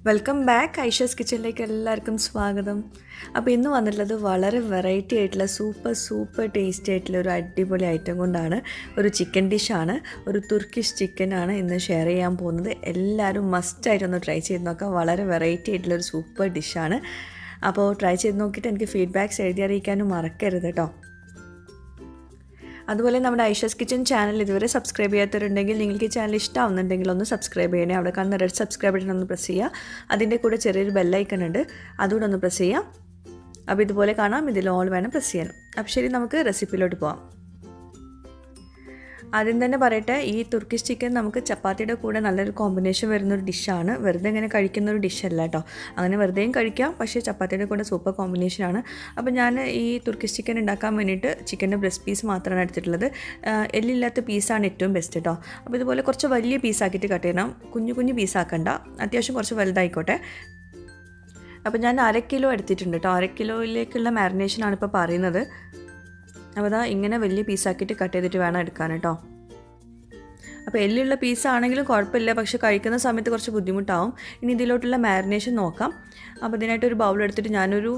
Welcome back Aisha's കിച്ചണിലേക്ക് എല്ലാവർക്കും സ്വാഗതം. അപ്പോൾ ഇന്ന് വന്നിട്ടുള്ളത് വളരെ വെറൈറ്റി ആയിട്ടുള്ള സൂപ്പർ ടേസ്റ്റി ആയിട്ടുള്ള ഒരു അടിപൊളി ഐറ്റം കൊണ്ടാണ്. ഒരു ചിക്കൻ ഡിഷാണ്, ഒരു തുർക്കിഷ് ചിക്കനാണ് ഇന്ന് ഷെയർ ചെയ്യാൻ പോകുന്നത്. എല്ലാവരും മസ്റ്റായിട്ടൊന്ന് ട്രൈ ചെയ്ത് നോക്കാം. വളരെ വെറൈറ്റി ആയിട്ടുള്ള ഒരു സൂപ്പർ ഡിഷാണ്. അപ്പോൾ ട്രൈ ചെയ്ത് നോക്കിയിട്ട് എനിക്ക് ഫീഡ്ബാക്ക്സ് എഴുതി അറിയിക്കാനും മറക്കരുത് കേട്ടോ. അതുപോലെ നമ്മുടെ ഐഷസ് കിച്ചൺ ചാനൽ ഇതുവരെ സബ്സ്ക്രൈബ് ചെയ്യാത്തവരുണ്ടെങ്കിൽ നിങ്ങൾക്ക് ഈ ചാനൽ ഇഷ്ടമാവുന്നുണ്ടെങ്കിൽ ഒന്ന് സബ്സ്ക്രൈബ് ചെയ്യണേ. അവിടെ കാണുന്ന റെഡ് സബ്സ്ക്രൈബ് ബട്ടൺ ഒന്ന് പ്രസ് ചെയ്യുക. അതിൻ്റെ കൂടെ ചെറിയൊരു ബെല്ലൈക്കൺ ഉണ്ട്, അതുകൂടെ ഒന്ന് പ്രസ് ചെയ്യാം. അപ്പോൾ ഇതുപോലെ കാണാം, ഇതിൽ ഓൾ വേണം പ്രസ് ചെയ്യാനും. അപ്പോൾ ശരി, നമുക്ക് റെസിപ്പിയിലോട്ട് പോകാം. ആദ്യം തന്നെ പറയട്ടെ, ഈ തുർക്കിഷ് ചിക്കൻ നമുക്ക് ചപ്പാത്തിയുടെ കൂടെ നല്ലൊരു കോമ്പിനേഷൻ വരുന്നൊരു ഡിഷാണ്. വെറുതെ ഇങ്ങനെ കഴിക്കുന്നൊരു ഡിഷല്ല കേട്ടോ. അങ്ങനെ വെറുതെയും കഴിക്കാം, പക്ഷേ ചപ്പാത്തിയുടെ കൂടെ സൂപ്പർ കോമ്പിനേഷനാണ്. അപ്പോൾ ഞാൻ ഈ തുർക്കിഷ് ചിക്കൻ ഉണ്ടാക്കാൻ വേണ്ടിയിട്ട് ചിക്കൻ്റെ ബ്രസ്റ്റ് പീസ് മാത്രമാണ് എടുത്തിട്ടുള്ളത്. എല്ലില്ലാത്ത പീസാണ് ഏറ്റവും ബെസ്റ്റ് കേട്ടോ. അപ്പോൾ ഇതുപോലെ കുറച്ച് വലിയ പീസാക്കിയിട്ട് കട്ട് ചെയ്യണം. കുഞ്ഞു പീസാക്കണ്ട, അത്യാവശ്യം കുറച്ച് വലുതായിക്കോട്ടെ. അപ്പോൾ ഞാൻ 1/2 കിലോ എടുത്തിട്ടുണ്ട് കേട്ടോ. 1/2 കിലോയിലേക്കുള്ള മാരിനേഷനാണ് ഇപ്പോൾ പറയുന്നത്. അപ്പോൾ അതാ ഇങ്ങനെ വലിയ പീസാക്കിയിട്ട് കട്ട് ചെയ്തിട്ട് വേണം എടുക്കാൻ കേട്ടോ. അപ്പോൾ എല്ലുള്ള പീസാണെങ്കിലും കുഴപ്പമില്ല, പക്ഷേ കഴിക്കുന്ന സമയത്ത് കുറച്ച് ബുദ്ധിമുട്ടാവും. ഇനി ഇതിലോട്ടുള്ള മാരിനേഷൻ നോക്കാം. അപ്പോൾ ഇതിനായിട്ട് ഒരു ബൗൾ എടുത്തിട്ട് ഞാനൊരു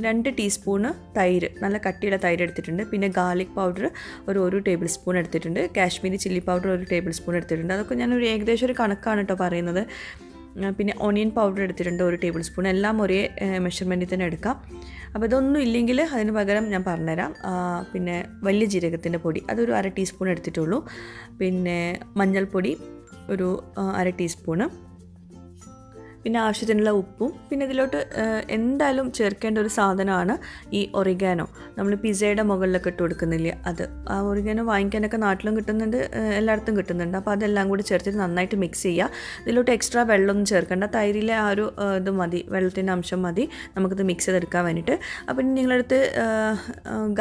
2 ടീസ്പൂണ് തൈര്, നല്ല കട്ടിയുള്ള തൈര് എടുത്തിട്ടുണ്ട്. പിന്നെ ഗാർലിക് പൗഡർ ഒരു ടേബിൾ സ്പൂൺ എടുത്തിട്ടുണ്ട്. Kashmiri chilli powder 1 table spoon എടുത്തിട്ടുണ്ട്. അതൊക്കെ ഞാനൊരു ഏകദേശം ഒരു കണക്കാണ് കേട്ടോ പറയുന്നത്. പിന്നെ ഓണിയൻ പൗഡർ എടുത്തിട്ടുണ്ട് 1 ടേബിൾ സ്പൂൺ. എല്ലാം ഒരേ മെഷർമെൻറ്റിൽ തന്നെ എടുക്കാം. അപ്പോൾ ഇതൊന്നും ഇല്ലെങ്കിൽ അതിന് പകരം ഞാൻ പറഞ്ഞുതരാം. പിന്നെ വലിയ ജീരകത്തിൻ്റെ പൊടി അതൊരു 1/2 ടീസ്പൂൺ എടുത്തിട്ടുള്ളൂ. പിന്നെ മഞ്ഞൾപ്പൊടി ഒരു 1/2 ടീസ്പൂണ്. പിന്നെ ആവശ്യത്തിനുള്ള ഉപ്പും. പിന്നെ ഇതിലോട്ട് എന്തായാലും ചേർക്കേണ്ട ഒരു സാധനമാണ് ഈ ഒറിഗാനോ. നമ്മൾ പിസയുടെ മുകളിലൊക്കെ ഇട്ട് കൊടുക്കുന്നില്ലേ, അത്. ആ ഒറിഗാനോ വാങ്ങിക്കാനൊക്കെ നാട്ടിലും കിട്ടുന്നുണ്ട്, എല്ലായിടത്തും കിട്ടുന്നുണ്ട്. അപ്പോൾ അതെല്ലാം കൂടി ചേർത്തിട്ട് നന്നായിട്ട് മിക്സ് ചെയ്യുക. ഇതിലോട്ട് എക്സ്ട്രാ വെള്ളമൊന്നും ചേർക്കേണ്ട. തൈരിലെ ആ ഒരു ഇത് മതി, വെള്ളത്തിൻ്റെ അംശം മതി നമുക്കിത് മിക്സ് ചെയ്തെടുക്കാൻ വേണ്ടിയിട്ട്. അപ്പോൾ നിങ്ങളടുത്ത്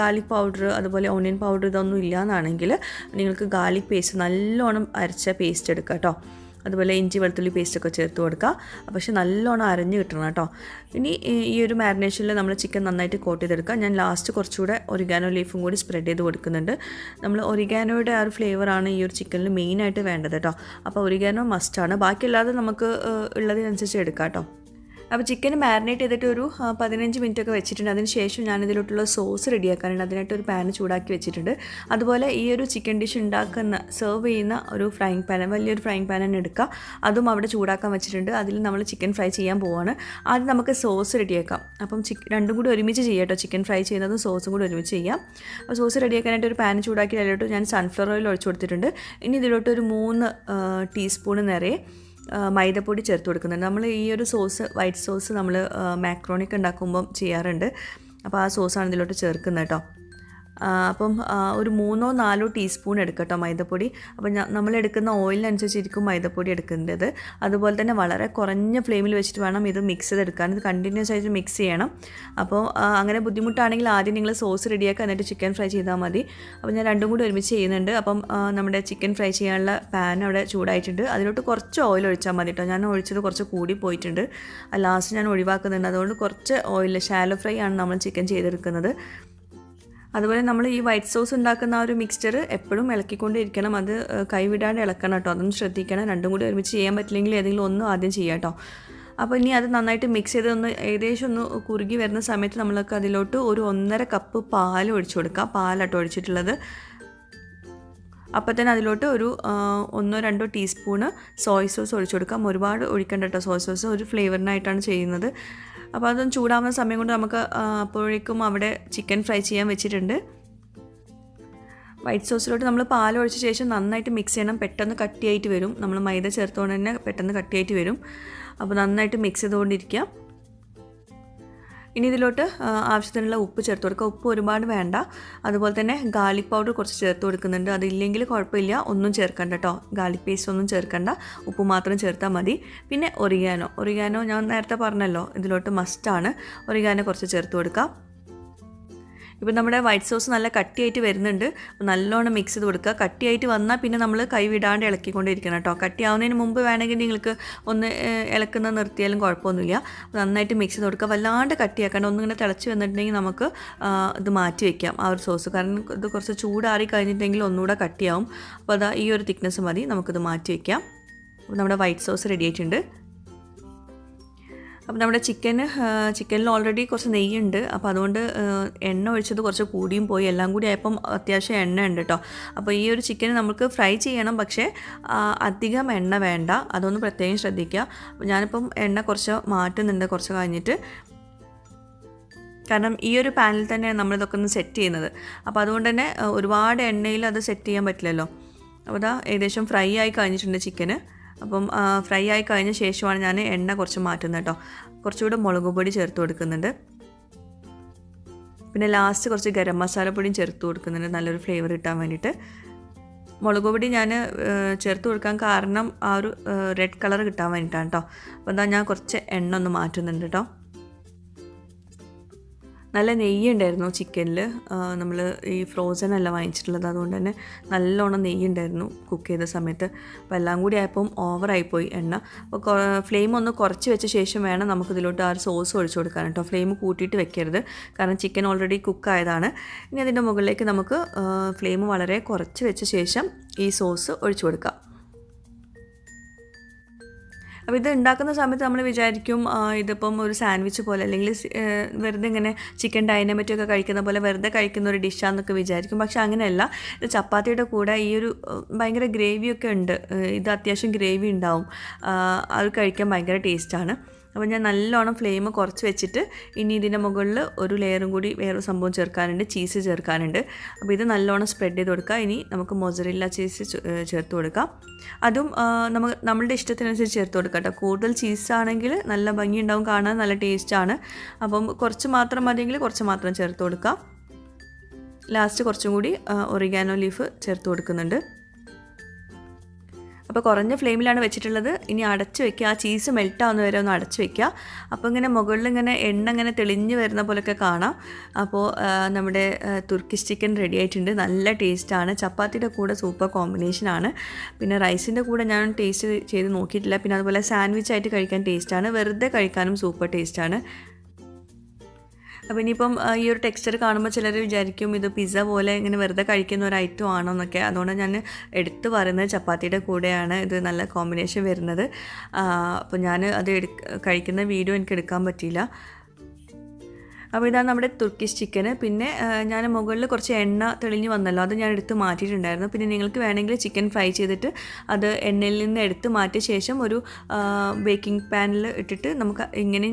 ഗാർലിക് പൗഡർ അതുപോലെ ഓണിയൻ പൗഡർ ഇതൊന്നും ഇല്ലയെന്നാണെങ്കിൽ നിങ്ങൾക്ക് ഗാർലിക് പേസ്റ്റ് നല്ലോണം അരച്ച പേസ്റ്റ് എടുക്കുക കേട്ടോ. അതുപോലെ ഇഞ്ചി വെളുത്തുള്ളി പേസ്റ്റൊക്കെ ചേർത്ത് കൊടുക്കുക. പക്ഷേ നല്ലോണം അരഞ്ഞ് കിട്ടണം കേട്ടോ. ഇനി ഈ ഒരു മാരിനേഷനിൽ നമ്മൾ ചിക്കൻ നന്നായിട്ട് കോട്ട് ചെയ്തെടുക്കുക. ഞാൻ ലാസ്റ്റ് കുറച്ചുകൂടെ ഒറിഗാനോ ലീഫും കൂടി സ്പ്രെഡ് ചെയ്ത് കൊടുക്കുന്നുണ്ട്. നമ്മൾ ഒറിഗാനോയുടെ ആ ഒരു ഫ്ലേവറാണ് ഈ ഒരു ചിക്കനിൽ മെയിനായിട്ട് വേണ്ടത് കേട്ടോ. അപ്പോൾ ഒറിഗാനോ മസ്റ്റാണ്. ബാക്കിയല്ലാതെ നമുക്ക് ഉള്ളതിനനുസരിച്ച് എടുക്കാം കേട്ടോ. അപ്പോൾ ചിക്കൻ മാരിനേറ്റ് ചെയ്തിട്ട് ഒരു 15 മിനിറ്റൊക്കെ വെച്ചിട്ടുണ്ട്. അതിന് ശേഷം ഞാനിതിലോട്ടുള്ള സോസ് റെഡിയാക്കാനുണ്ട്. അതിനായിട്ട് ഒരു പാൻ ചൂടാക്കി വെച്ചിട്ടുണ്ട്. അതുപോലെ ഈ ഒരു ചിക്കൻ ഡിഷ് ഉണ്ടാക്കുന്ന സെർവ് ചെയ്യുന്ന ഒരു ഫ്രൈങ് പാൻ, വലിയൊരു ഫ്രൈങ് പാൻ തന്നെ എടുക്കുക. അതും അവിടെ ചൂടാക്കാൻ വെച്ചിട്ടുണ്ട്. അതിൽ നമ്മൾ ചിക്കൻ ഫ്രൈ ചെയ്യാൻ പോവുകയാണ്. ആദ്യം നമുക്ക് സോസ് റെഡിയാക്കാം. അപ്പം രണ്ടും കൂടി ഒരുമിച്ച് ചെയ്യാം കേട്ടോ. ചിക്കൻ ഫ്രൈ ചെയ്യുന്നതും സോസും കൂടി ഒരുമിച്ച് ചെയ്യാം. അപ്പോൾ സോസ് റെഡിയാക്കാനായിട്ട് ഒരു പാൻ ചൂടാക്കി അതിലോട്ട് ഞാൻ സൺഫ്ലവർ ഓയിൽ ഒഴിച്ചു കൊടുത്തിട്ടുണ്ട്. ഇനി ഇതിലോട്ട് ഒരു 3 ടീസ്പൂൺ നിറയെ മൈദപ്പൊടി ചേർത്ത് കൊടുക്കുന്നുണ്ട്. നമ്മൾ ഈ ഒരു സോസ്, വൈറ്റ് സോസ് നമ്മൾ മാക്രോണിക്ക് ഉണ്ടാക്കുമ്പം ചെയ്യാറുണ്ട്. അപ്പോൾ ആ സോസാണ് ഇതിലോട്ട് ചേർക്കുന്നത് കേട്ടോ. അപ്പം ഒരു 3-4 ടീസ്പൂൺ എടുക്കട്ടോ മൈദപ്പൊടി. അപ്പോൾ നമ്മളെടുക്കുന്ന ഓയിലിനനുസരിച്ചിരിക്കും മൈദപ്പൊടി എടുക്കേണ്ടത്. അതുപോലെ തന്നെ വളരെ കുറഞ്ഞ ഫ്ലെയിമിൽ വെച്ചിട്ട് വേണം ഇത് മിക്സ് ചെയ്തെടുക്കാൻ. ഇത് കണ്ടിന്യൂസ് ആയിട്ട് മിക്സ് ചെയ്യണം. അപ്പോൾ അങ്ങനെ ബുദ്ധിമുട്ടാണെങ്കിൽ ആദ്യം നിങ്ങൾ സോസ് റെഡിയാക്കുക, എന്നിട്ട് ചിക്കൻ ഫ്രൈ ചെയ്താൽ മതി. അപ്പോൾ ഞാൻ രണ്ടും കൂടി ഒരുമിച്ച് ചെയ്യുന്നുണ്ട്. അപ്പം നമ്മുടെ ചിക്കൻ ഫ്രൈ ചെയ്യാനുള്ള പാൻ അവിടെ ചൂടായിട്ടുണ്ട്. അതിലോട്ട് കുറച്ച് ഓയിൽ ഒഴിച്ചാൽ മതി കേട്ടോ. ഞാൻ ഒഴിച്ചത് കുറച്ച് കൂടി പോയിട്ടുണ്ട്. ലാസ്റ്റ് ഞാൻ ഒഴിവാക്കുന്നുണ്ട്. അതുകൊണ്ട് കുറച്ച് ഓയിൽ, ഷാലോ ഫ്രൈ ആണ് നമ്മൾ ചിക്കൻ ചെയ്തെടുക്കുന്നത്. അതുപോലെ നമ്മൾ ഈ വൈറ്റ് സോസ് ഉണ്ടാക്കുന്ന ആ ഒരു മിക്സ്ചർ എപ്പോഴും ഇളക്കിക്കൊണ്ടിരിക്കണം. അത് കൈവിടാണ്ട് ഇളക്കണം കേട്ടോ. അതൊന്നും ശ്രദ്ധിക്കണം. രണ്ടും കൂടി ഒരുമിച്ച് ചെയ്യാൻ പറ്റില്ലെങ്കിൽ ഏതെങ്കിലും ഒന്നും ആദ്യം ചെയ്യാം കേട്ടോ. അപ്പോൾ ഇനി അത് നന്നായിട്ട് മിക്സ് ചെയ്ത് ഏകദേശം ഒന്ന് കുറുകി വരുന്ന സമയത്ത് നമ്മൾക്ക് അതിലോട്ട് ഒരു 1.5 കപ്പ് പാൽ ഒഴിച്ചു കൊടുക്കാം. പാലാട്ടോ ഒഴിച്ചിട്ടുള്ളത്. അപ്പോൾ തന്നെ അതിലോട്ട് ഒരു 1-2 ടീസ്പൂണ് സോയ് സോസ് ഒഴിച്ചു കൊടുക്കാം. ഒരുപാട് ഒഴിക്കണ്ട കേട്ടോ. സോയ് സോസ് ഒരു ഫ്ലേവറിനായിട്ടാണ് ചെയ്യുന്നത്. അപ്പോൾ അതൊന്ന് ചൂടാവുന്ന സമയം കൊണ്ട് നമുക്ക് അപ്പോഴേക്കും അവിടെ ചിക്കൻ ഫ്രൈ ചെയ്യാൻ വെച്ചിട്ടുണ്ട്. വൈറ്റ് സോസിലോട്ട് നമ്മൾ പാൽ ഒഴിച്ച ശേഷം നന്നായിട്ട് മിക്സ് ചെയ്യണം. പെട്ടെന്ന് കട്ടിയായിട്ട് വരും. നമ്മൾ മൈദ ചേർത്തുകൊണ്ട് തന്നെ പെട്ടെന്ന് കട്ടിയായിട്ട് വരും. അപ്പോൾ നന്നായിട്ട് മിക്സ് ചെയ്തുകൊണ്ടിരിക്കുക. ഇനി ഇതിലോട്ട് ആവശ്യത്തിനുള്ള ഉപ്പ് ചേർത്ത് കൊടുക്കുക. ഉപ്പ് ഒരുപാട് വേണ്ട. അതുപോലെ തന്നെ ഗാർലിക് പൗഡർ കുറച്ച് ചേർത്ത് കൊടുക്കുന്നുണ്ട്. അതില്ലെങ്കിൽ കുഴപ്പമില്ല, ഒന്നും ചേർക്കണ്ട കേട്ടോ. ഗാർലിക് പേസ്റ്റ് ഒന്നും ചേർക്കണ്ട, ഉപ്പ് മാത്രം ചേർത്താൽ മതി. പിന്നെ ഒറിഗാനോ ഞാൻ നേരത്തെ പറഞ്ഞല്ലോ, ഇതിലോട്ട് മസ്റ്റാണ്. ഒറിഗാനോ കുറച്ച് ചേർത്ത് കൊടുക്കാം. ഇപ്പോൾ നമ്മുടെ വൈറ്റ് സോസ് നല്ല കട്ടിയായിട്ട് വരുന്നുണ്ട്. നല്ലോണം മിക്സ് ചെയ്ത് കൊടുക്കുക. കട്ടിയായിട്ട് വന്നാൽ പിന്നെ നമ്മൾ കൈ വിടാണ്ട് ഇളക്കിക്കൊണ്ടിരിക്കണം കേട്ടോ. കട്ടിയാവുന്നതിന് മുമ്പ് വേണമെങ്കിൽ നിങ്ങൾക്ക് ഒന്ന് ഇളക്കുന്ന നിർത്തിയാലും കുഴപ്പമൊന്നുമില്ല. നന്നായിട്ട് മിക്സ് ചെയ്ത് കൊടുക്കുക. വല്ലാണ്ട് കട്ടിയാക്കാണ്ട് ഒന്നിങ്ങനെ തിളച്ച് വന്നിട്ടുണ്ടെങ്കിൽ നമുക്ക് ഇത് മാറ്റി വയ്ക്കാം ആ ഒരു സോസ്. കാരണം ഇത് കുറച്ച് ചൂടാറി കഴിഞ്ഞിട്ടുണ്ടെങ്കിൽ ഒന്നുകൂടെ കട്ടിയാവും. അപ്പോൾ അതാ ഈ ഒരു തിക്നെസ് മതി, നമുക്കിത് മാറ്റി വയ്ക്കാം. അപ്പോൾ നമ്മുടെ വൈറ്റ് സോസ് റെഡി ആയിട്ടുണ്ട്. അപ്പോൾ നമ്മുടെ ചിക്കനിൽ ഓൾറെഡി കുറച്ച് നെയ്യുണ്ട്. അപ്പോൾ അതുകൊണ്ട് എണ്ണ ഒഴിച്ചത് കുറച്ച് കൂടിയും പോയി. എല്ലാം കൂടി ആയപ്പം അത്യാവശ്യം എണ്ണ ഉണ്ട് കേട്ടോ. അപ്പോൾ ഈ ഒരു ചിക്കൻ നമുക്ക് ഫ്രൈ ചെയ്യണം, പക്ഷേ അധികം എണ്ണ വേണ്ട, അതൊന്ന് പ്രത്യേകം ശ്രദ്ധിക്കുക. ഞാനിപ്പം എണ്ണ കുറച്ച് മാറ്റുന്നുണ്ട് കുറച്ച് കഴിഞ്ഞിട്ട്, കാരണം ഈ ഒരു പാനിൽ തന്നെയാണ് നമ്മളിതൊക്കെ ഒന്ന് സെറ്റ് ചെയ്യുന്നത്. അപ്പോൾ അതുകൊണ്ട് തന്നെ ഒരുപാട് എണ്ണയിൽ അത് സെറ്റ് ചെയ്യാൻ പറ്റില്ലല്ലോ. അപ്പോൾ ഇതാ ഏകദേശം ഫ്രൈ ആയി കഴിഞ്ഞിട്ടുണ്ട് ചിക്കന്. അപ്പം ഫ്രൈ ആയി കഴിഞ്ഞ ശേഷമാണ് ഞാൻ എണ്ണ കുറച്ച് മാറ്റുന്നത് കേട്ടോ. കുറച്ചുകൂടെ മുളക് പൊടി ചേർത്ത് കൊടുക്കുന്നുണ്ട്. പിന്നെ ലാസ്റ്റ് കുറച്ച് ഗരം മസാലപ്പൊടിയും ചേർത്ത് കൊടുക്കുന്നുണ്ട്, നല്ലൊരു ഫ്ലേവർ കിട്ടാൻ വേണ്ടിയിട്ട്. മുളക് പൊടി ഞാൻ ചേർത്ത് കൊടുക്കാൻ കാരണം ആ ഒരു റെഡ് കളർ കിട്ടാൻ വേണ്ടിയിട്ടാണ് കേട്ടോ. അപ്പോൾ എന്താ ഞാൻ കുറച്ച് എണ്ണ ഒന്ന് മാറ്റുന്നുണ്ട് കേട്ടോ. നല്ല നെയ്യ് ഉണ്ടായിരുന്നു ചിക്കനിൽ. നമ്മൾ ഈ ഫ്രോസൺ അല്ല വാങ്ങിച്ചിട്ടുള്ളത്, അതുകൊണ്ട് തന്നെ നല്ലോണം നെയ്യ് ഉണ്ടായിരുന്നു കുക്ക് ചെയ്ത സമയത്ത്. അപ്പോൾ എല്ലാം കൂടി ആയപ്പം ഓവറായിപ്പോയി എണ്ണ. അപ്പോൾ ഫ്ലെയിം ഒന്ന് കുറച്ച് വെച്ച ശേഷം വേണം നമുക്കിതിലോട്ട് ആ ഒരു സോസ് ഒഴിച്ചു കൊടുക്കാൻ കേട്ടോ. ഫ്ലെയിം കൂട്ടിയിട്ട് വെക്കരുത്, കാരണം ചിക്കൻ ഓൾറെഡി കുക്കായതാണ്. ഇനി അതിൻ്റെ മുകളിലേക്ക് നമുക്ക് ഫ്ലെയിം വളരെ കുറച്ച് വെച്ച ശേഷം ഈ സോസ് ഒഴിച്ചു കൊടുക്കാം. അപ്പോൾ ഇത് ഉണ്ടാക്കുന്ന സമയത്ത് നമ്മൾ വിചാരിക്കും ഇതിപ്പം ഒരു സാൻഡ്വിച്ച് പോലെ, അല്ലെങ്കിൽ വെറുതെ ഇങ്ങനെ ചിക്കൻ ഡൈനമൈറ്റൊക്കെ കഴിക്കുന്ന പോലെ വെറുതെ കഴിക്കുന്ന ഒരു ഡിഷാന്നൊക്കെ വിചാരിക്കും. പക്ഷേ അങ്ങനെയല്ല. ഇത് ചപ്പാത്തിയുടെ കൂടെ ഈ ഒരു ഭയങ്കര ഗ്രേവിയൊക്കെ ഉണ്ട്, ഇത് അത്യാവശ്യം ഗ്രേവി ഉണ്ടാവും, അത് കഴിക്കാൻ ഭയങ്കര ടേസ്റ്റാണ്. അപ്പോൾ ഞാൻ നല്ലോണം ഫ്ലെയിം കുറച്ച് വെച്ചിട്ട് ഇനി ഇതിൻ്റെ മുകളിൽ ഒരു ലെയറും കൂടി വേറൊരു സംഭവം ചേർക്കാനുണ്ട്, ചീസ് ചേർക്കാനുണ്ട്. അപ്പോൾ ഇത് നല്ലോണം സ്പ്രെഡ് ചെയ്ത് കൊടുക്കുക. ഇനി നമുക്ക് മൊസറല്ല ചീസ് ചേർത്ത് കൊടുക്കാം. അതും നമ്മളുടെ ഇഷ്ടത്തിനനുസരിച്ച് ചേർത്ത് കൊടുക്കാം കേട്ടോ. കൂടുതൽ ചീസാണെങ്കിൽ നല്ല ഭംഗി ഉണ്ടാവും, കാണാൻ നല്ല ടേസ്റ്റാണ്. അപ്പം കുറച്ച് മാത്രം മതിയെങ്കിൽ കുറച്ച് മാത്രം ചേർത്ത് കൊടുക്കാം. ലാസ്റ്റ് കുറച്ചും കൂടി ഒറിഗാനോ ലീഫ് ചേർത്ത് കൊടുക്കുന്നുണ്ട്. അപ്പോൾ കുറഞ്ഞ ഫ്ലെയിമിലാണ് വെച്ചിട്ടുള്ളത്. ഇനി അടച്ച് വെക്കുക, ആ ചീസ് മെൽറ്റാവുന്ന വരെ ഒന്ന് അടച്ച് വെക്കുക. അപ്പോൾ ഇങ്ങനെ മുകളിൽ ഇങ്ങനെ എണ്ണ ഇങ്ങനെ തെളിഞ്ഞ് വരുന്ന പോലെയൊക്കെ കാണാം. അപ്പോൾ നമ്മുടെ തുർക്കിഷ് ചിക്കൻ റെഡി ആയിട്ടുണ്ട്. നല്ല ടേസ്റ്റാണ്, ചപ്പാത്തിയുടെ കൂടെ സൂപ്പർ കോമ്പിനേഷനാണ്. പിന്നെ റൈസിൻ്റെ കൂടെ ഞാൻ ടേസ്റ്റ് ചെയ്ത് നോക്കിയിട്ടില്ല. പിന്നെ അതുപോലെ സാൻഡ്വിച്ച് ആയിട്ട് കഴിക്കാൻ ടേസ്റ്റാണ്, വെറുതെ കഴിക്കാനും സൂപ്പർ ടേസ്റ്റാണ്. അപ്പോൾ ഇനിയിപ്പം ഈ ഒരു ടെക്സ്ചർ കാണുമ്പോൾ ചിലർ വിചാരിക്കും ഇത് പിസ്സ പോലെ ഇങ്ങനെ വെറുതെ കഴിക്കുന്ന ഒരു ഐറ്റം ആണോ എന്നൊക്കെ. അതുകൊണ്ട് ഞാൻ എടുത്ത് പറയുന്നത് ചപ്പാത്തിയുടെ കൂടെയാണ് ഇത് നല്ല കോമ്പിനേഷൻ വരുന്നത്. അപ്പോൾ ഞാൻ അത് കഴിക്കുന്ന വീഡിയോ എനിക്ക് എടുക്കാൻ പറ്റിയില്ല. അപ്പോൾ ഇതാണ് നമ്മുടെ തുർക്കിഷ് ചിക്കന്. പിന്നെ ഞാൻ മുകളിൽ കുറച്ച് എണ്ണ തെളിഞ്ഞ് വന്നല്ലോ, അത് ഞാൻ എടുത്ത് മാറ്റിയിട്ടുണ്ടായിരുന്നു. പിന്നെ നിങ്ങൾക്ക് വേണമെങ്കിൽ ചിക്കൻ ഫ്രൈ ചെയ്തിട്ട് അത് എണ്ണയിൽ നിന്ന് എടുത്ത് മാറ്റിയ ശേഷം ഒരു ബേക്കിംഗ് പാനിൽ ഇട്ടിട്ട് നമുക്ക് ഇങ്ങനെ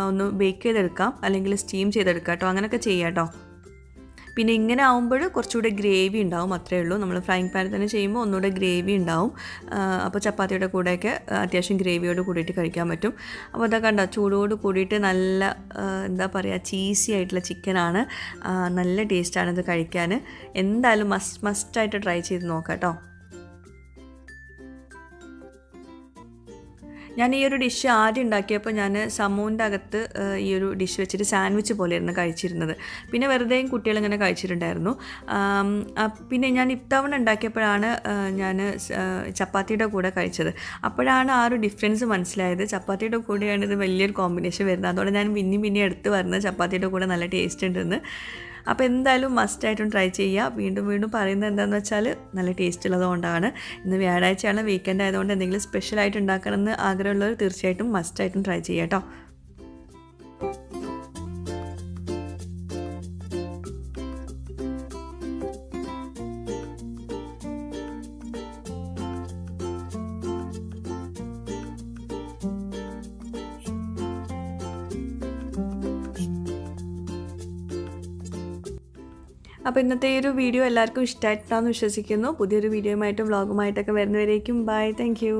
ഒന്ന് ബേക്ക് ചെയ്തെടുക്കാം, അല്ലെങ്കിൽ സ്റ്റീം ചെയ്തെടുക്കാം കേട്ടോ. അങ്ങനെയൊക്കെ ചെയ്യാം കേട്ടോ. പിന്നെ ഇങ്ങനെ ആകുമ്പോൾ കുറച്ചുകൂടെ ഗ്രേവി ഉണ്ടാവും, അത്രയേ ഉള്ളൂ. നമ്മൾ ഫ്രൈങ് പാനിൽ തന്നെ ചെയ്യുമ്പോൾ ഒന്നുകൂടെ ഗ്രേവി ഉണ്ടാവും. അപ്പോൾ ചപ്പാത്തിയുടെ കൂടെയൊക്കെ അത്യാവശ്യം ഗ്രേവിയോട് കൂടിയിട്ട് കഴിക്കാൻ പറ്റും. അപ്പോൾ അതൊക്കെ കണ്ടോ, ചൂടോട് കൂടിയിട്ട് നല്ല എന്താ പറയുക, ചീസി ആയിട്ടുള്ള ചിക്കനാണ്. നല്ല ടേസ്റ്റാണ് ഇത് കഴിക്കാൻ. എന്തായാലും മസ്റ്റായിട്ട് ട്രൈ ചെയ്ത് നോക്കാം കേട്ടോ. ഞാൻ ഈ ഒരു ഡിഷ് ആദ്യം ഉണ്ടാക്കിയപ്പോൾ ഞാൻ സമൂൻ്റെ അകത്ത് ഈ ഒരു ഡിഷ് വെച്ചിട്ട് സാൻഡ്വിച്ച് പോലെയായിരുന്നു കഴിച്ചിരുന്നത്. പിന്നെ വെറുതെയും കുട്ടികളിങ്ങനെ കഴിച്ചിട്ടുണ്ടായിരുന്നു. പിന്നെ ഞാൻ ഇത്തവണ ഉണ്ടാക്കിയപ്പോഴാണ് ഞാൻ ചപ്പാത്തിയുടെ കൂടെ കഴിച്ചത്. അപ്പോഴാണ് ആ ഒരു ഡിഫറൻസ് മനസ്സിലായത്. ചപ്പാത്തിയുടെ കൂടെയാണ് ഇത് വലിയൊരു കോമ്പിനേഷൻ വരുന്നത്. അതുകൊണ്ട് ഞാൻ പിന്നെ എടുത്ത് വരുന്നത് ചപ്പാത്തിയുടെ കൂടെ നല്ല ടേസ്റ്റ് ഉണ്ടെന്ന്. അപ്പോൾ എന്തായാലും മസ്റ്റായിട്ടും ട്രൈ ചെയ്യുക. വീണ്ടും പറയുന്നത് എന്താണെന്ന് വെച്ചാൽ നല്ല ടേസ്റ്റ് ഉള്ളതുകൊണ്ടാണ്. ഇന്ന് വ്യാഴാഴ്ചയാണ്, വീക്കെൻഡ് ആയതുകൊണ്ട് എന്തെങ്കിലും സ്പെഷ്യലായിട്ട് ഉണ്ടാക്കണമെന്ന് ആഗ്രഹമുള്ളവർ തീർച്ചയായിട്ടും മസ്റ്റായിട്ടും ട്രൈ ചെയ്യുക കേട്ടോ. അപ്പോൾ ഇന്നത്തെ ഈ ഒരു വീഡിയോ എല്ലാവർക്കും ഇഷ്ടമായിട്ടാണെന്ന് വിശ്വസിക്കുന്നു. പുതിയൊരു വീഡിയോയുമായിട്ടും വ്ളോഗുമായിട്ടൊക്കെ വരുന്നവരേക്കും ബൈ, താങ്ക് യു.